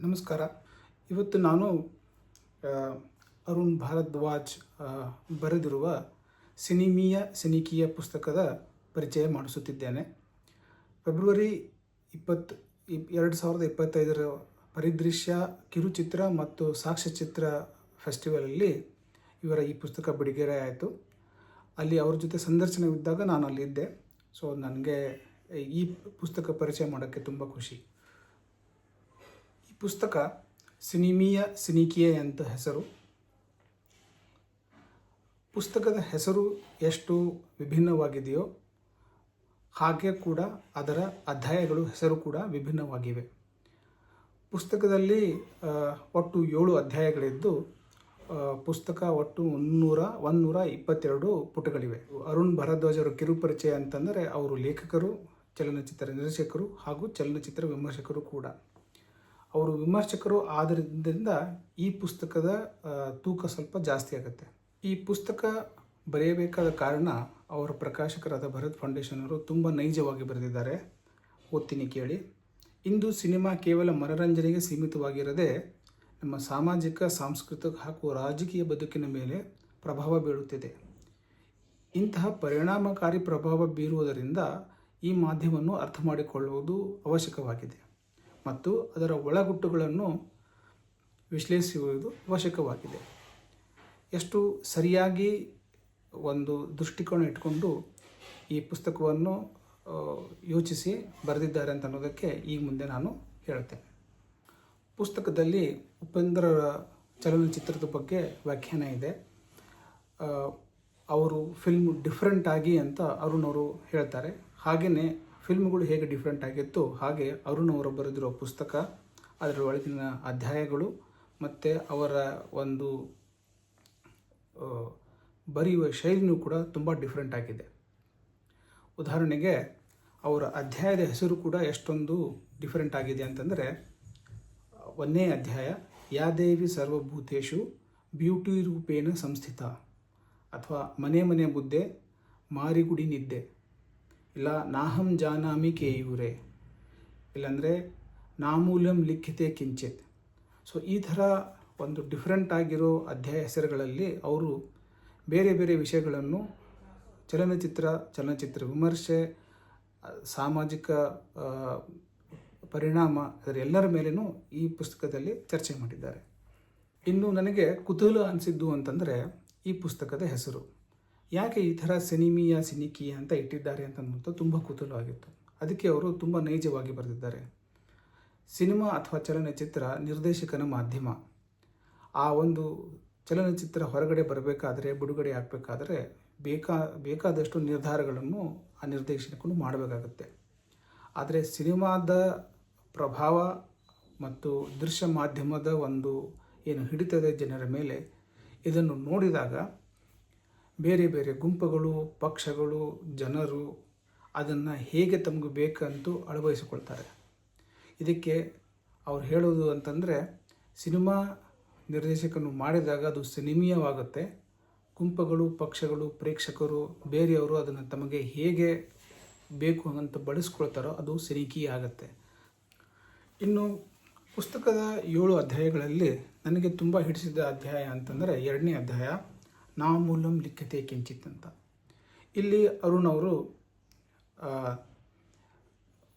ನಮಸ್ಕಾರ. ಇವತ್ತು ನಾನು ಆ, ಅರುಣ್ ಭಾರದ್ವಾಜ್ ಬರೆದಿರುವ ಸಿನಿಮೀಯ ಸಿನಿಕೀಯ ಪುಸ್ತಕದ ಪರಿಚಯ ಮಾಡಿಸುತ್ತಿದ್ದೇನೆ. ಫೆಬ್ರವರಿ 2025 ಪರಿದೃಶ್ಯ ಕಿರುಚಿತ್ರ ಮತ್ತು ಸಾಕ್ಷ್ಯಚಿತ್ರ ಫೆಸ್ಟಿವಲಲ್ಲಿ ಇವರ ಈ ಪುಸ್ತಕ ಬಿಡುಗಡೆ ಆಯಿತು. ಅಲ್ಲಿ ಅವ್ರ ಜೊತೆ ಸಂದರ್ಶನವಿದ್ದಾಗ ನಾನು ಅಲ್ಲಿದ್ದೆ. ಸೊ ನನಗೆ ಈ ಪುಸ್ತಕ ಪರಿಚಯ ಮಾಡೋಕ್ಕೆ ತುಂಬ ಖುಷಿ. ಈ ಪುಸ್ತಕ ಸಿನಿಮೀಯ ಸಿನಿಕೀಯ ಅಂತ ಹೆಸರು. ಪುಸ್ತಕದ ಹೆಸರು ಎಷ್ಟು ವಿಭಿನ್ನವಾಗಿದೆಯೋ ಹಾಗೆ ಕೂಡ ಅದರ ಅಧ್ಯಾಯಗಳು ಹೆಸರು ಕೂಡ ವಿಭಿನ್ನವಾಗಿವೆ. ಪುಸ್ತಕದಲ್ಲಿ ಒಟ್ಟು 7 ಅಧ್ಯಾಯಗಳಿದ್ದು ಪುಸ್ತಕ ಒಟ್ಟು 122 ಪುಟಗಳಿವೆ. ಅರುಣ್ ಭಾರದ್ವಾಜ್ ಅವರ ಕಿರುಪರಿಚಯ ಅಂತಂದರೆ ಅವರು ಲೇಖಕರು, ಚಲನಚಿತ್ರ ನಿರ್ದೇಶಕರು ಹಾಗೂ ಚಲನಚಿತ್ರ ವಿಮರ್ಶಕರು ಕೂಡ. ಅವರು ವಿಮರ್ಶಕರು ಆದ್ದರಿಂದ ಈ ಪುಸ್ತಕದ ತೂಕ ಸ್ವಲ್ಪ ಜಾಸ್ತಿ ಆಗುತ್ತೆ. ಈ ಪುಸ್ತಕ ಬರೆಯಬೇಕಾದ ಕಾರಣ ಅವರ ಪ್ರಕಾಶಕರಾದ ಭರತ್ ಫೌಂಡೇಶನ್ ಅವರು ತುಂಬ ನೈಜವಾಗಿ ಬರೆದಿದ್ದಾರೆ. ಓದ್ತೀನಿ ಕೇಳಿ. ಇಂದು ಸಿನಿಮಾ ಕೇವಲ ಮನರಂಜನೆಗೆ ಸೀಮಿತವಾಗಿರದೆ ನಮ್ಮ ಸಾಮಾಜಿಕ, ಸಾಂಸ್ಕೃತಿಕ ಹಾಗೂ ರಾಜಕೀಯ ಬದುಕಿನ ಮೇಲೆ ಪ್ರಭಾವ ಬೀರುತ್ತಿದೆ. ಇಂತಹ ಪರಿಣಾಮಕಾರಿ ಪ್ರಭಾವ ಬೀರುವುದರಿಂದ ಈ ಮಾಧ್ಯಮವನ್ನು ಅರ್ಥ ಮಾಡಿಕೊಳ್ಳುವುದು ಅವಶ್ಯಕವಾಗಿದೆ ಮತ್ತು ಅದರ ಒಳಗುಟ್ಟುಗಳನ್ನು ವಿಶ್ಲೇಷಿಸುವುದು ಅವಶ್ಯಕವಾಗಿದೆ. ಎಷ್ಟು ಸರಿಯಾಗಿ ಒಂದು ದೃಷ್ಟಿಕೋನ ಇಟ್ಕೊಂಡು ಈ ಪುಸ್ತಕವನ್ನು ಯೋಚಿಸಿ ಬರೆದಿದ್ದಾರೆ ಅಂತ ಅನ್ನೋದಕ್ಕೆ ಈಗ ಮುಂದೆ ನಾನು ಹೇಳ್ತೇನೆ. ಪುಸ್ತಕದಲ್ಲಿ ಉಪೇಂದ್ರರ ಚಲನಚಿತ್ರದ ಬಗ್ಗೆ ವ್ಯಾಖ್ಯಾನ ಇದೆ. ಅವರು ಫಿಲ್ಮ್ ಡಿಫ್ರೆಂಟ್ ಆಗಿ ಅಂತ ಅರುಣ್ ಅವರು ಹೇಳ್ತಾರೆ. ಹಾಗೆಯೇ ಫಿಲ್ಮ್ಗಳು ಹೇಗೆ ಡಿಫ್ರೆಂಟ್ ಆಗಿತ್ತು ಹಾಗೆ ಅರುಣ್ ಅವರು ಬರೆದಿರೋ ಪುಸ್ತಕ, ಅದರ ಒಳಗಿನ ಅಧ್ಯಾಯಗಳು ಮತ್ತು ಅವರ ಒಂದು ಬರೆಯುವ ಶೈಲಿಯೂ ಕೂಡ ತುಂಬ ಡಿಫ್ರೆಂಟ್ ಆಗಿದೆ. ಉದಾಹರಣೆಗೆ ಅವರ ಅಧ್ಯಾಯದ ಹೆಸರು ಕೂಡ ಎಷ್ಟೊಂದು ಡಿಫ್ರೆಂಟ್ ಆಗಿದೆ ಅಂತಂದರೆ, 1ನೇ ಅಧ್ಯಾಯ ಯಾ ದೇವಿ ಸರ್ವಭೂತೇಷು ಬ್ಯೂಟಿ ರೂಪೇಣ ಸಂಸ್ಥಿತ, ಅಥವಾ ಮನೆ ಮನೆ ಬುದ್ಧೆ ಮಾರಿಗುಡಿ ನಿದ್ದೆ, ಇಲ್ಲ ನಾಹಂ ಜಾನಾಮಿ ಕೇಯೂರೆ, ಇಲ್ಲಾಂದರೆ ನಾಮೂಲಂ ಲಿಖಿತೆ ಕಿಂಚಿತ್. ಸೊ ಈ ಥರ ಒಂದು ಡಿಫ್ರೆಂಟ್ ಆಗಿರೋ ಅಧ್ಯಾಯ ಹೆಸರುಗಳಲ್ಲಿ ಅವರು ಬೇರೆ ಬೇರೆ ವಿಷಯಗಳನ್ನು ಚಲನಚಿತ್ರ ವಿಮರ್ಶೆ, ಸಾಮಾಜಿಕ ಪರಿಣಾಮ ಅದರೆಲ್ಲರ ಮೇಲೇನೂ ಈ ಪುಸ್ತಕದಲ್ಲಿ ಚರ್ಚೆ ಮಾಡಿದ್ದಾರೆ. ಇನ್ನು ನನಗೆ ಕುತೂಹಲ ಅನಿಸಿದ್ದು ಅಂತಂದರೆ ಈ ಪುಸ್ತಕದ ಹೆಸರು ಯಾಕೆ ಈ ಥರ ಸಿನಿಮೀಯ ಸಿನಿಕೀಯ ಅಂತ ಇಟ್ಟಿದ್ದಾರೆ ಅಂತ ತುಂಬ ಕುತೂಹಲವಾಗಿತ್ತು. ಅದಕ್ಕೆ ಅವರು ತುಂಬ ನೈಜವಾಗಿ ಬರೆದಿದ್ದಾರೆ. ಸಿನಿಮಾ ಅಥವಾ ಚಲನಚಿತ್ರ ನಿರ್ದೇಶಕನ ಮಾಧ್ಯಮ. ಆ ಒಂದು ಚಲನಚಿತ್ರ ಹೊರಗಡೆ ಬರಬೇಕಾದ್ರೆ, ಬಿಡುಗಡೆ ಆಗಬೇಕಾದ್ರೆ ಬೇಕಾದಷ್ಟು ನಿರ್ಧಾರಗಳನ್ನು ಆ ನಿರ್ದೇಶಕನು ಮಾಡಬೇಕಾಗುತ್ತೆ. ಆದರೆ ಸಿನಿಮಾದ ಪ್ರಭಾವ ಮತ್ತು ದೃಶ್ಯ ಮಾಧ್ಯಮದ ಒಂದು ಏನು ಹಿಡಿತದ ಜನರ ಮೇಲೆ ಇದನ್ನು ನೋಡಿದಾಗ ಬೇರೆ ಬೇರೆ ಗುಂಪುಗಳು, ಪಕ್ಷಗಳು, ಜನರು ಅದನ್ನು ಹೇಗೆ ತಮಗೆ ಬೇಕಂತೂ ಅಳವಡಿಸಿಕೊಳ್ತಾರೆ. ಇದಕ್ಕೆ ಅವ್ರು ಹೇಳೋದು ಅಂತಂದರೆ, ಸಿನಿಮಾ ನಿರ್ದೇಶಕನು ಮಾಡಿದಾಗ ಅದು ಸಿನಿಮೀಯವಾಗುತ್ತೆ. ಗುಂಪುಗಳು, ಪಕ್ಷಗಳು, ಪ್ರೇಕ್ಷಕರು, ಬೇರೆಯವರು ಅದನ್ನು ತಮಗೆ ಹೇಗೆ ಬೇಕು ಅಂತ ಬಳಸ್ಕೊಳ್ತಾರೋ ಅದು ಸಿನಿಕೀಯ ಆಗುತ್ತೆ. ಇನ್ನು ಪುಸ್ತಕದ 7 ಅಧ್ಯಾಯಗಳಲ್ಲಿ ನನಗೆ ತುಂಬ ಹಿಡಿಸಿದ ಅಧ್ಯಾಯ ಅಂತಂದರೆ 2ನೇ ಅಧ್ಯಾಯ ನಾಮೂಲಂ ಲಿಖಿತೆ ಕಿಂಚಿತ್ ಅಂತ. ಇಲ್ಲಿ ಅರುಣ್ ಅವರು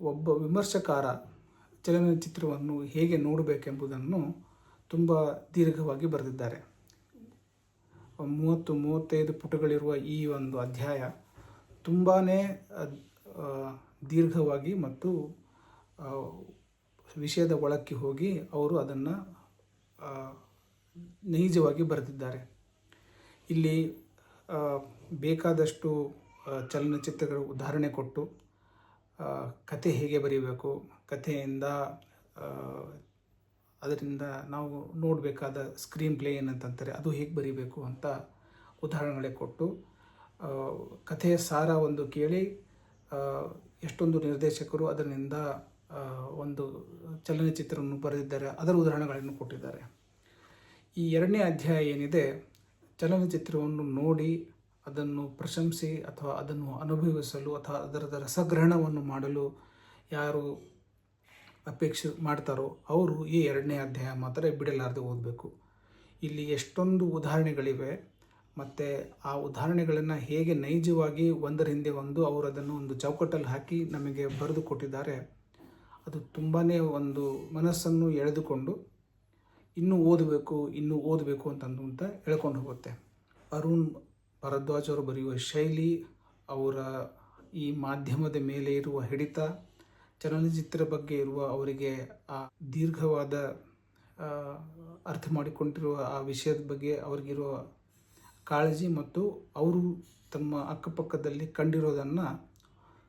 ಒಬ್ಬ ವಿಮರ್ಶಕಾರ ಚಲನಚಿತ್ರವನ್ನು ಹೇಗೆ ನೋಡಬೇಕೆಂಬುದನ್ನು ತುಂಬ ದೀರ್ಘವಾಗಿ ಬರೆದಿದ್ದಾರೆ. 30-35 ಪುಟಗಳಿರುವ ಈ ಒಂದು ಅಧ್ಯಾಯ ತುಂಬಾ ದೀರ್ಘವಾಗಿ ಮತ್ತು ವಿಷಯದ ಒಳಕ್ಕೆ ಹೋಗಿ ಅವರು ಅದನ್ನು ನೈಜವಾಗಿ ಬರೆದಿದ್ದಾರೆ. ಇಲ್ಲಿ ಬೇಕಾದಷ್ಟು ಚಲನಚಿತ್ರಗಳ ಉದಾಹರಣೆ ಕೊಟ್ಟು ಕತೆ ಹೇಗೆ ಬರೀಬೇಕು, ಕಥೆಯಿಂದ ಅದರಿಂದ ನಾವು ನೋಡಬೇಕಾದ ಸ್ಕ್ರೀನ್ ಪ್ಲೇ ಏನಂತಾರೆ ಅದು ಹೇಗೆ ಬರೀಬೇಕು ಅಂತ ಉದಾಹರಣೆಗಳೇ ಕೊಟ್ಟು ಕಥೆಯ ಸಾರ ಒಂದು ಕೇಳಿ ಎಷ್ಟೊಂದು ನಿರ್ದೇಶಕರು ಅದರಿಂದ ಒಂದು ಚಲನಚಿತ್ರವನ್ನು ಬರೆದಿದ್ದಾರೆ, ಅದರ ಉದಾಹರಣೆಗಳನ್ನು ಕೊಟ್ಟಿದ್ದಾರೆ. ಈ 2ನೇ ಅಧ್ಯಾಯ ಏನಿದೆ, ಚಲನಚಿತ್ರವನ್ನು ನೋಡಿ ಅದನ್ನು ಪ್ರಶಂಸಿ ಅಥವಾ ಅದನ್ನು ಅನುಭವಿಸಲು ಅಥವಾ ಅದರ ರಸಗ್ರಹಣವನ್ನು ಮಾಡಲು ಯಾರು ಅಪೇಕ್ಷೆ ಮಾಡ್ತಾರೋ ಅವರು ಈ 2ನೇ ಅಧ್ಯಾಯ ಮಾತ್ರ ಬಿಡಲಾರದೆ ಓದಬೇಕು. ಇಲ್ಲಿ ಎಷ್ಟೊಂದು ಉದಾಹರಣೆಗಳಿವೆ ಮತ್ತು ಆ ಉದಾಹರಣೆಗಳನ್ನು ಹೇಗೆ ನೈಜವಾಗಿ ಒಂದರ ಹಿಂದೆ ಒಂದು ಅವರು ಅದನ್ನು ಒಂದು ಚೌಕಟ್ಟಲ್ಲಿ ಹಾಕಿ ನಮಗೆ ಬರೆದು ಕೊಟ್ಟಿದ್ದಾರೆ. ಅದು ತುಂಬಾ ಒಂದು ಮನಸ್ಸನ್ನು ಎಳೆದುಕೊಂಡು ಇನ್ನೂ ಓದಬೇಕು ಅಂತ ಹೇಳ್ಕೊಂಡು ಹೋಗುತ್ತೆ. ಅರುಣ್ ಭರದ್ವಾಜ್ ಅವರು ಬರೆಯುವ ಶೈಲಿ, ಅವರ ಈ ಮಾಧ್ಯಮದ ಮೇಲೆ ಇರುವ ಹಿಡಿತ, ಚಲನಚಿತ್ರ ಬಗ್ಗೆ ಇರುವ ಅವರಿಗೆ ಆ ದೀರ್ಘವಾದ ಅರ್ಥ ಮಾಡಿಕೊಂಡಿರುವ ಆ ವಿಷಯದ ಬಗ್ಗೆ ಅವರಿಗಿರುವ ಕಾಳಜಿ ಮತ್ತು ಅವರು ತಮ್ಮ ಅಕ್ಕಪಕ್ಕದಲ್ಲಿ ಕಂಡಿರೋದನ್ನು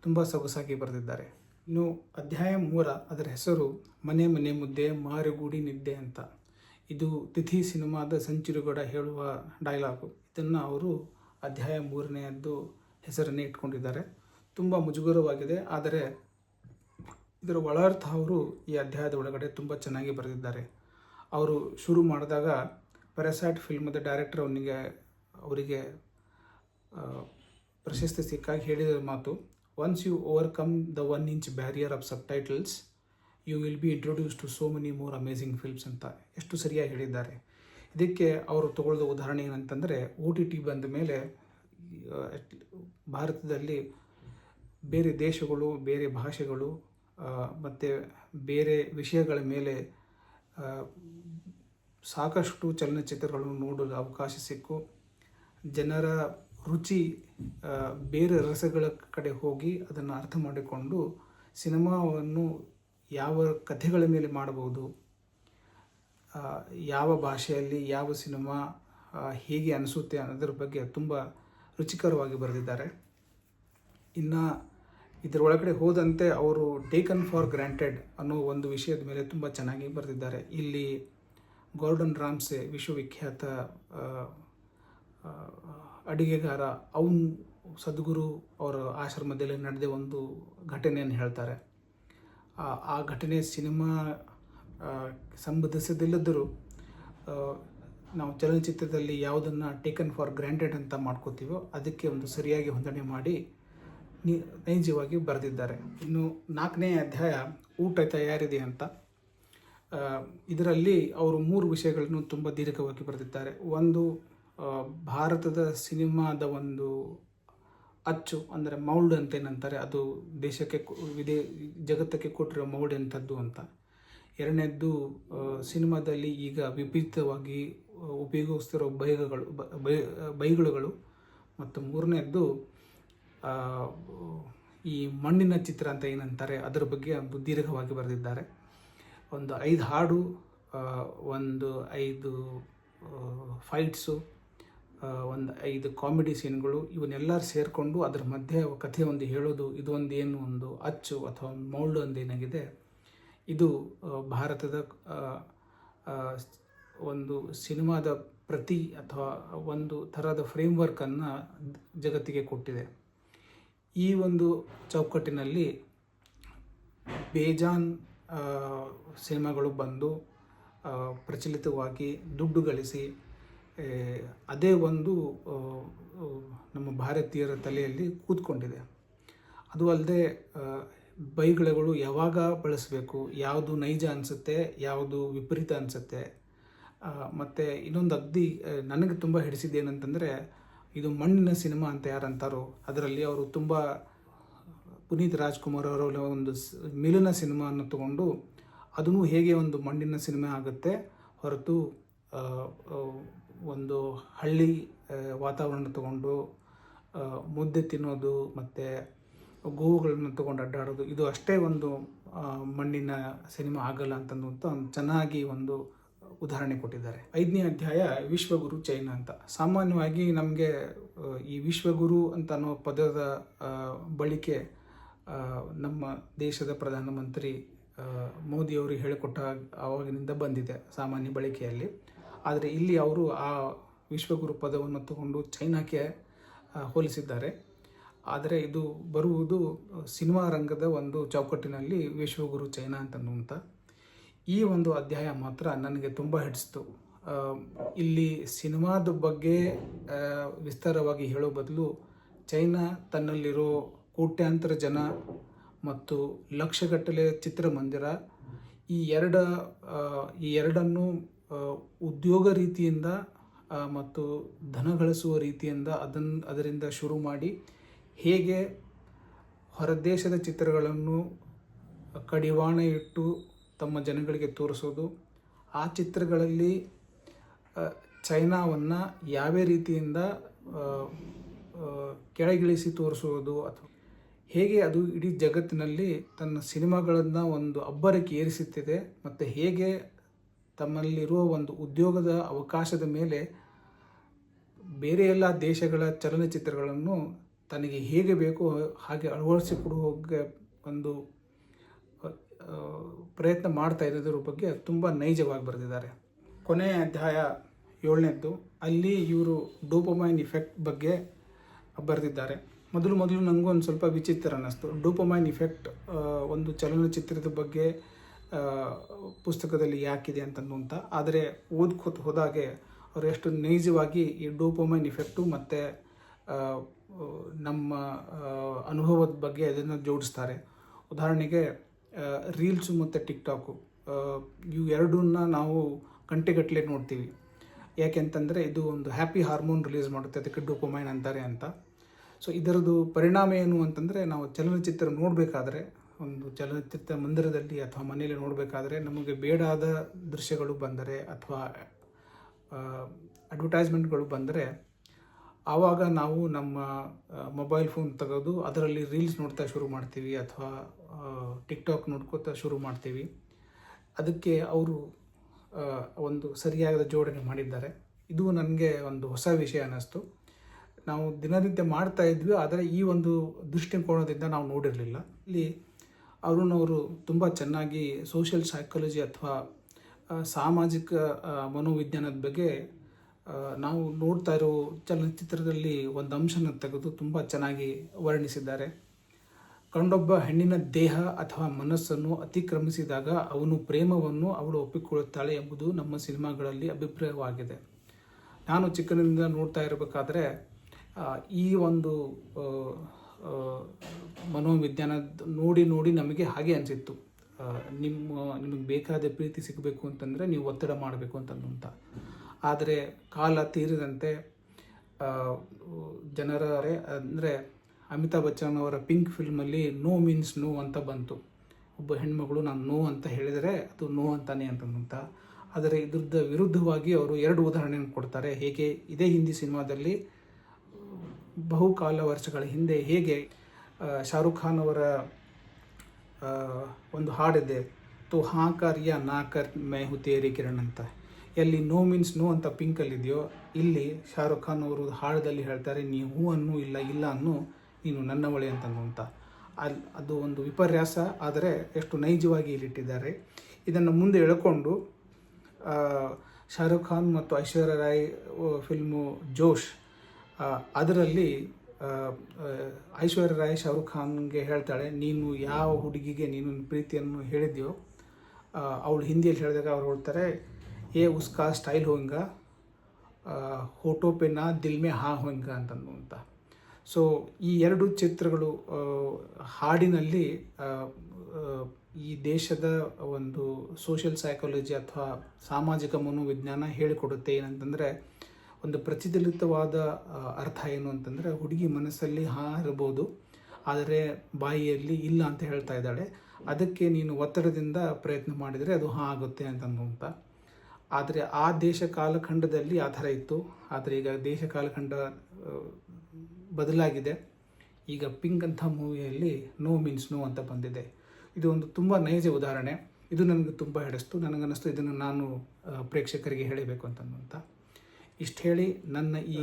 ತುಂಬ ಸೊಗಸಾಗಿ ಬರೆದಿದ್ದಾರೆ. ಇನ್ನು ಅಧ್ಯಾಯ 3 ಅದರ ಹೆಸರು ಮನೆ ಮನೆ ಮುದ್ದೆ ಮಾರುಗೂಡಿ ನಿದ್ದೆ ಅಂತ. ಇದು ತಿಥಿ ಸಿನಿಮಾದ ಸಂಚಿರುಗೌಡ ಹೇಳುವ ಡೈಲಾಗು. ಇದನ್ನು ಅವರು ಅಧ್ಯಾಯ 3ನೇಯದ್ದು ಹೆಸರನ್ನೇ ಇಟ್ಕೊಂಡಿದ್ದಾರೆ. ತುಂಬ ಮುಜುಗರವಾಗಿದೆ, ಆದರೆ ಇದರ ಒಳಾರ್ಥ ಅವರು ಈ ಅಧ್ಯಾಯದ ಒಳಗಡೆ ತುಂಬ ಚೆನ್ನಾಗಿ ಬರೆದಿದ್ದಾರೆ. ಅವರು ಶುರು ಮಾಡಿದಾಗ ಪ್ಯಾರಾಸೈಟ್ ಫಿಲ್ಮದ ಡೈರೆಕ್ಟರ್ ಅವರಿಗೆ ಪ್ರಶಸ್ತಿ ಸಿಕ್ಕಾಗಿ ಹೇಳಿದ ಮಾತು, once you overcome the 1 inch barrier of subtitles you will be introduce to so many more amazing films ಅಂತ ಎಷ್ಟು ಸರಿಯಾಗಿ ಹೇಳಿದ್ದಾರೆ. ಇದಕ್ಕೆ ಅವರು ತಗೊಳ್ದ ಉದಾಹರಣೆ ಏನಂತಂದರೆ, OTT ಬಂದ ಮೇಲೆ ಭಾರತದಲ್ಲಿ ಬೇರೆ ದೇಶಗಳು, ಬೇರೆ ಭಾಷೆಗಳು ಮತ್ತು ಬೇರೆ ವಿಷಯಗಳ ಮೇಲೆ ಸಾಕಷ್ಟು ಚಲನಚಿತ್ರಗಳನ್ನು ನೋಡಲು ಅವಕಾಶ ಸಿಕ್ಕು ಜನರ ರುಚಿ ಬೇರೆ ರಸಗಳ ಕಡೆ ಹೋಗಿ ಅದನ್ನು ಅರ್ಥ ಮಾಡಿಕೊಂಡು ಸಿನಿಮಾವನ್ನು ಯಾವ ಕಥೆಗಳ ಮೇಲೆ ಮಾಡಬಹುದು, ಯಾವ ಭಾಷೆಯಲ್ಲಿ ಯಾವ ಸಿನಿಮಾ ಹೇಗೆ ಅನಿಸುತ್ತೆ ಅನ್ನೋದ್ರ ಬಗ್ಗೆ ತುಂಬ ರುಚಿಕರವಾಗಿ ಬರೆದಿದ್ದಾರೆ. ಇನ್ನು ಇದರ ಒಳಗಡೆ ಹೋದಂತೆ ಅವರು ಟೇಕನ್ ಫಾರ್ ಗ್ರಾಂಟೆಡ್ ಅನ್ನೋ ಒಂದು ವಿಷಯದ ಮೇಲೆ ತುಂಬ ಚೆನ್ನಾಗಿ ಬರೆದಿದ್ದಾರೆ. ಇಲ್ಲಿ ಗಾರ್ಡನ್ ರಾಮ್ಸೆ ವಿಶ್ವವಿಖ್ಯಾತ ಅಡುಗೆಗಾರ, ಅವನು ಸದ್ಗುರು ಅವರ ಆಶ್ರಮದಲ್ಲಿ ನಡೆದ ಒಂದು ಘಟನೆಯನ್ನು ಹೇಳ್ತಾರೆ. ಆ ಘಟನೆ ಸಿನಿಮಾ ಸಂಬಂಧಿಸದಿಲ್ಲದರೂ ನಾವು ಚಲನಚಿತ್ರದಲ್ಲಿ ಯಾವುದನ್ನು ಟೇಕನ್ ಫಾರ್ ಗ್ರಾಂಟೆಡ್ ಅಂತ ಮಾಡ್ಕೋತೀವೋ ಅದಕ್ಕೆ ಒಂದು ಸರಿಯಾಗಿ ಹೊಂದಣೆ ಮಾಡಿ ನೈಜವಾಗಿ ಬರೆದಿದ್ದಾರೆ. ಇನ್ನು 4ನೇ ಅಧ್ಯಾಯ ಊಟ ತಯಾರಿದೆ ಅಂತ. ಇದರಲ್ಲಿ ಅವರು 3 ವಿಷಯಗಳನ್ನು ತುಂಬ ದೀರ್ಘವಾಗಿ ಬರೆದಿದ್ದಾರೆ. ಒಂದು, ಭಾರತದ ಸಿನಿಮಾದ ಒಂದು ಅಚ್ಚು ಅಂದರೆ ಮೌಲ್ಡ್ ಅಂತ ಏನಂತಾರೆ, ಅದು ದೇಶಕ್ಕೆ ಜಗತ್ತಕ್ಕೆ ಕೊಟ್ಟಿರೋ ಮೌಲ್ಡ್ ಎಂಥದ್ದು ಅಂತ. 2ನೇದ್ದು, ಸಿನಿಮಾದಲ್ಲಿ ಈಗ ವಿಪರೀತವಾಗಿ ಉಪಯೋಗಿಸ್ತಿರೋ ಬೈಗುಳುಗಳು. ಮತ್ತು 3ನೇದ್ದು, ಈ ಮಣ್ಣಿನ ಚಿತ್ರ ಅಂತ ಏನಂತಾರೆ ಅದರ ಬಗ್ಗೆ ಒಂದು ದೀರ್ಘವಾಗಿ ಬರೆದಿದ್ದಾರೆ. ಒಂದು 5 ಹಾಡು, ಒಂದು 5 ಫೈಟ್ಸು, ಒಂದು 5 ಕಾಮಿಡಿ ಸೀನ್ಗಳು, ಇವನ್ನೆಲ್ಲರೂ ಸೇರಿಕೊಂಡು ಅದರ ಮಧ್ಯೆ ಕಥೆ ಒಂದು ಹೇಳೋದು, ಇದೊಂದು ಏನು ಒಂದು ಅಚ್ಚು ಅಥವಾ ಮೌಲ್ಡ್ ಒಂದು ಏನಾಗಿದೆ, ಇದು ಭಾರತದ ಒಂದು ಸಿನಿಮಾದ ಪ್ರತಿ ಅಥವಾ ಒಂದು ಥರದ ಫ್ರೇಮ್ವರ್ಕನ್ನು ಜಗತ್ತಿಗೆ ಕೊಟ್ಟಿದೆ. ಈ ಒಂದು ಚೌಕಟ್ಟಿನಲ್ಲಿ ಬೇಜಾನ್ ಸಿನಿಮಾಗಳು ಬಂದು ಪ್ರಚಲಿತವಾಗಿ ದುಡ್ಡು ಗಳಿಸಿ ಅದೇ ಒಂದು ನಮ್ಮ ಭಾರತೀಯರ ತಲೆಯಲ್ಲಿ ಕೂತ್ಕೊಂಡಿದೆ. ಅದು ಅಲ್ಲದೆ ಬೈಗುಳಗಳು ಯಾವಾಗ ಬಳಸಬೇಕು, ಯಾವುದು ನೈಜ ಅನಿಸುತ್ತೆ, ಯಾವುದು ವಿಪರೀತ ಅನಿಸುತ್ತೆ. ಮತ್ತು ಇನ್ನೊಂದು ಅಗ್ದಿ ನನಗೆ ತುಂಬ ಹಿಡಿಸಿದ್ದೇನಂತಂದರೆ, ಇದು ಮಣ್ಣಿನ ಸಿನಿಮಾ ಅಂತ ಯಾರಂತಾರೋ ಅದರಲ್ಲಿ ಅವರು ತುಂಬ ಪುನೀತ್ ರಾಜ್ಕುಮಾರ್ ಅವರ ಒಂದು ಮಿಲನ ಸಿನಿಮಾವನ್ನು ತಗೊಂಡು ಅದನ್ನು ಹೇಗೆ ಒಂದು ಮಣ್ಣಿನ ಸಿನಿಮಾ ಆಗುತ್ತೆ ಹೊರತು ಒಂದು ಹಳ್ಳಿ ವಾತಾವರಣ ತಗೊಂಡು ಮುದ್ದೆ ತಿನ್ನೋದು ಮತ್ತು ಗೋವುಗಳನ್ನು ತೊಗೊಂಡು ಅಡ್ಡಾಡೋದು, ಇದು ಅಷ್ಟೇ ಒಂದು ಮಣ್ಣಿನ ಸಿನಿಮಾ ಆಗಲ್ಲ ಅಂತಂದು ಚೆನ್ನಾಗಿ ಒಂದು ಉದಾಹರಣೆ ಕೊಟ್ಟಿದ್ದಾರೆ. 5ನೇ ಅಧ್ಯಾಯ ವಿಶ್ವಗುರು ಚೈನಾ ಅಂತ. ಸಾಮಾನ್ಯವಾಗಿ ನಮಗೆ ಈ ವಿಶ್ವಗುರು ಅಂತ ಅನ್ನೋ ಪದದ ಬಳಕೆ ನಮ್ಮ ದೇಶದ ಪ್ರಧಾನಮಂತ್ರಿ ಮೋದಿಯವರು ಹೇಳಿಕೊಟ್ಟ ಆವಾಗಿನಿಂದ ಬಂದಿದೆ ಸಾಮಾನ್ಯ ಬಳಕೆಯಲ್ಲಿ. ಆದರೆ ಇಲ್ಲಿ ಅವರು ಆ ವಿಶ್ವಗುರು ಪದವನ್ನು ತಗೊಂಡು ಚೈನಾಕ್ಕೆ ಹೋಲಿಸಿದ್ದಾರೆ. ಆದರೆ ಇದು ಬರುವುದು ಸಿನಿಮಾ ರಂಗದ ಒಂದು ಚೌಕಟ್ಟಿನಲ್ಲಿ ವಿಶ್ವಗುರು ಚೈನಾ ಅಂತನ್ನುವಂಥ ಈ ಒಂದು ಅಧ್ಯಾಯ ಮಾತ್ರ ನನಗೆ ತುಂಬ ಹಿಡಿಸಿತು. ಇಲ್ಲಿ ಸಿನಿಮಾದ ಬಗ್ಗೆ ವಿಸ್ತಾರವಾಗಿ ಹೇಳೋ ಬದಲು ಚೈನಾ ತನ್ನಲ್ಲಿರೋ ಕೋಟ್ಯಾಂತರ ಜನ ಮತ್ತು ಲಕ್ಷಗಟ್ಟಲೆ ಚಿತ್ರಮಂದಿರ ಈ ಎರಡನ್ನು ಉದ್ಯೋಗ ರೀತಿಯಿಂದ ಮತ್ತು ಧನ ಗಳಿಸುವ ರೀತಿಯಿಂದ ಅದರಿಂದ ಶುರು ಮಾಡಿ ಹೇಗೆ ಹೊರದೇಶದ ಚಿತ್ರಗಳನ್ನು ಕಡಿವಾಣ ಇಟ್ಟು ತಮ್ಮ ಜನಗಳಿಗೆ ತೋರಿಸೋದು, ಆ ಚಿತ್ರಗಳಲ್ಲಿ ಚೈನಾವನ್ನು ಯಾವ ರೀತಿಯಿಂದ ಕೆಳಗಿಳಿಸಿ ತೋರಿಸುವುದು, ಅಥವಾ ಹೇಗೆ ಅದು ಇಡೀ ಜಗತ್ತಿನಲ್ಲಿ ತನ್ನ ಸಿನಿಮಾಗಳನ್ನು ಒಂದು ಅಬ್ಬರಕ್ಕೆ ಏರಿಸುತ್ತಿದೆ ಮತ್ತು ಹೇಗೆ ತಮ್ಮಲ್ಲಿರುವ ಒಂದು ಉದ್ಯೋಗದ ಅವಕಾಶದ ಮೇಲೆ ಬೇರೆ ಎಲ್ಲ ದೇಶಗಳ ಚಲನಚಿತ್ರಗಳನ್ನು ತನಗೆ ಹೇಗೆ ಬೇಕೋ ಹಾಗೆ ಅಳವಡಿಸಿಕೊಡುವ ಒಂದು ಪ್ರಯತ್ನ ಮಾಡ್ತಾ ಇರೋದ್ರ ಬಗ್ಗೆ ತುಂಬ ನೈಜವಾಗಿ ಬರೆದಿದ್ದಾರೆ. ಕೊನೆಯ ಅಧ್ಯಾಯ 7ನೇದ್ದು, ಅಲ್ಲಿ ಇವರು ಡೋಪಮೈನ್ ಇಫೆಕ್ಟ್ ಬಗ್ಗೆ ಬರೆದಿದ್ದಾರೆ. ಮೊದಲು ನನಗೂ ಒಂದು ಸ್ವಲ್ಪ ವಿಚಿತ್ರ ಅನ್ನಿಸ್ತು. ಡೋಪಮೈನ್ ಇಫೆಕ್ಟ್ ಒಂದು ಚಲನಚಿತ್ರದ ಬಗ್ಗೆ ಪುಸ್ತಕದಲ್ಲಿ ಯಾಕಿದೆ ಅಂತ. ಆದರೆ ಓದ್ಕೋತ ಹೋದಾಗೆ ಅವರು ಎಷ್ಟು ನೈಜವಾಗಿ ಈ ಡೋಪಮೈನ್ ಇಫೆಕ್ಟು ಮತ್ತು ನಮ್ಮ ಅನುಭವದ ಬಗ್ಗೆ ಅದನ್ನು ಜೋಡಿಸ್ತಾರೆ. ಉದಾಹರಣೆಗೆ ರೀಲ್ಸು ಮತ್ತು ಟಿಕ್ಟಾಕು ಇವು ಎರಡನ್ನ ನಾವು ಗಂಟೆಗಟ್ಟಲೆ ನೋಡ್ತೀವಿ. ಯಾಕೆಂತಂದರೆ ಇದು ಒಂದು ಹ್ಯಾಪಿ ಹಾರ್ಮೋನ್ ರಿಲೀಸ್ ಮಾಡುತ್ತೆ, ಅದಕ್ಕೆ ಡೋಪಮೈನ್ ಅಂತಾರೆ ಅಂತ. ಸೊ ಇದರದ್ದು ಪರಿಣಾಮ ಏನು ಅಂತಂದರೆ, ನಾವು ಚಲನಚಿತ್ರ ನೋಡಬೇಕಾದ್ರೆ, ಒಂದು ಚಲನಚಿತ್ರ ಮಂದಿರದಲ್ಲಿ ಅಥವಾ ಮನೆಯಲ್ಲಿ ನೋಡಬೇಕಾದ್ರೆ ನಮಗೆ ಬೇಡಾದ ದೃಶ್ಯಗಳು ಬಂದರೆ ಅಥವಾ ಅಡ್ವರ್ಟೈಸ್ಮೆಂಟ್ಗಳು ಬಂದರೆ, ಆವಾಗ ನಾವು ನಮ್ಮ ಮೊಬೈಲ್ ಫೋನ್ ತೆಗೆದು ಅದರಲ್ಲಿ ರೀಲ್ಸ್ ನೋಡ್ತಾ ಶುರು ಮಾಡ್ತೀವಿ ಅಥವಾ ಟಿಕ್ಟಾಕ್ ನೋಡ್ಕೋತಾ ಶುರು ಮಾಡ್ತೀವಿ. ಅದಕ್ಕೆ ಅವರು ಒಂದು ಸರಿಯಾದ ಜೋಡಣೆ ಮಾಡಿದ್ದಾರೆ. ಇದು ನನಗೆ ಒಂದು ಹೊಸ ವಿಷಯ ಅನ್ನಿಸ್ತು. ನಾವು ದಿನನಿತ್ಯ ಮಾಡ್ತಾ ಇದ್ವಿ, ಆದರೆ ಈ ಒಂದು ದೃಷ್ಟಿಕೋನದಿಂದ ನಾವು ನೋಡಿರಲಿಲ್ಲ. ಇಲ್ಲಿ ಅವರು ತುಂಬ ಚೆನ್ನಾಗಿ ಸೋಷಿಯಲ್ ಸೈಕಾಲಜಿ ಅಥವಾ ಸಾಮಾಜಿಕ ಮನೋವಿಜ್ಞಾನದ ಬಗ್ಗೆ ನಾವು ನೋಡ್ತಾ ಇರೋ ಚಲನಚಿತ್ರದಲ್ಲಿ ಒಂದು ಅಂಶನ ತೆಗೆದು ತುಂಬ ಚೆನ್ನಾಗಿ ವರ್ಣಿಸಿದ್ದಾರೆ. ಕಂಡೊಬ್ಬ ಹೆಣ್ಣಿನ ದೇಹ ಅಥವಾ ಮನಸ್ಸನ್ನು ಅತಿಕ್ರಮಿಸಿದಾಗ ಅವನು ಪ್ರೇಮವನ್ನು ಅವಳು ಒಪ್ಪಿಕೊಳ್ಳುತ್ತಾಳೆ ಎಂಬುದು ನಮ್ಮ ಸಿನಿಮಾಗಳಲ್ಲಿ ಅಭಿಪ್ರಾಯವಾಗಿದೆ. ನಾನು ಚಿಕ್ಕನಿಂದ ನೋಡ್ತಾ ಇರಬೇಕಾದ್ರೆ ಈ ಒಂದು ಮನೋವಿಜ್ಞಾನ ನೋಡಿ ನಮಗೆ ಹಾಗೆ ಅನಿಸಿತ್ತು. ನಿಮಗೆ ಬೇಕಾದ ಪ್ರೀತಿ ಸಿಗಬೇಕು ಅಂತಂದರೆ ನೀವು ಒತ್ತಡ ಮಾಡಬೇಕು ಅಂತ. ಆದರೆ ಕಾಲ ತೀರಿದಂತೆ ಜನರೇ ಅಂದರೆ ಅಮಿತಾಬ್ ಬಚ್ಚನ್ ಅವರ ಪಿಂಕ್ ಫಿಲ್ಮಲ್ಲಿ ನೋ ಮೀನ್ಸ್ ನೋ ಅಂತ ಬಂತು. ಒಬ್ಬ ಹೆಣ್ಮಗಳು ನಾನು ನೋ ಅಂತ ಹೇಳಿದರೆ ಅದು ನೋ ಅಂತಾನೆ ಅಂತ. ಆದರೆ ಇದ್ರದ್ದು ವಿರುದ್ಧವಾಗಿ ಅವರು 2 ಉದಾಹರಣೆಯನ್ನು ಕೊಡ್ತಾರೆ. ಹೇಗೆ ಇದೇ ಹಿಂದಿ ಸಿನಿಮಾದಲ್ಲಿ ಬಹುಕಾಲ ವರ್ಷಗಳ ಹಿಂದೆ ಹೇಗೆ ಶಾರುಖ್ ಖಾನ್ ಅವರ ಒಂದು ಹಾಡಿದೆ, ತೋ ಹಾಂ ಕರ್ ಯಾ ನಾ ಕರ್ ಮೈ ಹೂ ತೇರಿ ಕಿರಣ್ ಅಂತ. ಎಲ್ಲಿ ನೋ ಮೀನ್ಸ್ ನೋ ಅಂತ ಪಿಂಕಲ್ಲಿದೆಯೋ, ಇಲ್ಲಿ ಶಾರುಖ್ ಖಾನ್ ಅವರು ಹಾಡದಲ್ಲಿ ಹೇಳ್ತಾರೆ, ನೀ ಹೂ ಅನ್ನು ಇಲ್ಲ ಅನ್ನು, ನೀನು ನನ್ನವಳೆ ಅಂತ. ಅದು ಒಂದು ವಿಪರ್ಯಾಸ, ಆದರೆ ಎಷ್ಟು ನೈಜವಾಗಿ ಇಲ್ಲಿಟ್ಟಿದ್ದಾರೆ. ಇದನ್ನು ಮುಂದೆ ಎಳ್ಕೊಂಡು ಶಾರುಖ್ ಖಾನ್ ಮತ್ತು ಐಶ್ವರ್ಯ ರಾಯ್ ಫಿಲ್ಮು ಜೋಶ್, ಅದರಲ್ಲಿ ಐಶ್ವರ್ಯ ರಾಯ್ ಶಾರುಖ್ ಖಾನ್ಗೆ ಹೇಳ್ತಾಳೆ, ನೀನು ಯಾವ ಹುಡುಗಿಗೆ ನೀನು ಪ್ರೀತಿಯನ್ನು ಹೇಳಿದ್ಯೋ, ಅವಳು ಹಿಂದಿಯಲ್ಲಿ ಹೇಳಿದಾಗ ಅವ್ರು ಹೇಳ್ತಾರೆ, ಏ ಉಸ್ಕಾ ಸ್ಟೈಲ್ ಹೋಂಗ ಹೋಟೋ ಪೆ ನಾ ದಿಲ್ ಮೇ ಹಾ ಹೋಂಗ ಅಂತ. ಸೊ ಈ 2 ಚಿತ್ರಗಳು ಹಾಡಿನಲ್ಲಿ ಈ ದೇಶದ ಒಂದು ಸೋಷಿಯಲ್ ಸೈಕಾಲಜಿ ಅಥವಾ ಸಾಮಾಜಿಕ ಮನೋವಿಜ್ಞಾನ ಹೇಳಿಕೊಡುತ್ತೆ. ಏನಂತಂದರೆ, ಒಂದು ಪ್ರಚಲಿತವಾದ ಅರ್ಥ ಏನು ಅಂತಂದರೆ, ಹುಡುಗಿ ಮನಸ್ಸಲ್ಲಿ ಹಾಂ ಇರ್ಬೋದು, ಆದರೆ ಬಾಯಿಯಲ್ಲಿ ಇಲ್ಲ ಅಂತ ಹೇಳ್ತಾ ಇದ್ದಾಳೆ. ಅದಕ್ಕೆ ನೀನು ಒತ್ತಡದಿಂದ ಪ್ರಯತ್ನ ಮಾಡಿದರೆ ಅದು ಹಾಂ ಆಗುತ್ತೆ ಅಂತ. ಆದರೆ ಆ ದೇಶ ಕಾಲಖಂಡದಲ್ಲಿ ಆ ಥರ ಇತ್ತು. ಆದರೆ ಈಗ ದೇಶ ಕಾಲಖಂಡ ಬದಲಾಗಿದೆ. ಈಗ ಪಿಂಕ್ ಅಂತ ಮೂವಿಯಲ್ಲಿ ನೋ ಮೀನ್ಸ್ ನೋ ಅಂತ ಬಂದಿದೆ. ಇದು ಒಂದು ತುಂಬ ನೈಜ ಉದಾಹರಣೆ. ಇದು ನನಗೆ ತುಂಬ ಹಿಡಿಸ್ತು. ನನಗನ್ನಿಸ್ತು ಇದನ್ನು ನಾನು ಪ್ರೇಕ್ಷಕರಿಗೆ ಹೇಳಬೇಕು ಅಂತ. ಇಷ್ಟು ಹೇಳಿ ನನ್ನ ಈ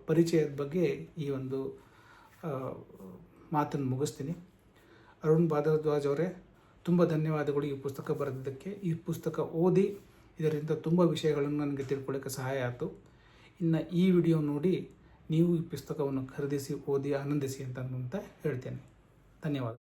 ಪರಿಚಯದ ಬಗ್ಗೆ ಈ ಒಂದು ಮಾತನ್ನು ಮುಗಿಸ್ತೀನಿ. ಅರುಣ್ ಭಾರದ್ವಾಜ್ ಅವರೇ, ತುಂಬ ಧನ್ಯವಾದಗಳು ಈ ಪುಸ್ತಕ ಬರೆದಿದ್ದಕ್ಕೆ. ಈ ಪುಸ್ತಕ ಓದಿ ಇದರಿಂದ ತುಂಬ ವಿಷಯಗಳನ್ನು ನನಗೆ ತಿಳ್ಕೊಳ್ಳೋಕ್ಕೆ ಸಹಾಯ ಆಯಿತು. ಇನ್ನು ಈ ವಿಡಿಯೋ ನೋಡಿ ನೀವು ಈ ಪುಸ್ತಕವನ್ನು ಖರೀದಿಸಿ ಓದಿ ಆನಂದಿಸಿ ಅಂತ ಹೇಳ್ತೇನೆ. ಧನ್ಯವಾದ.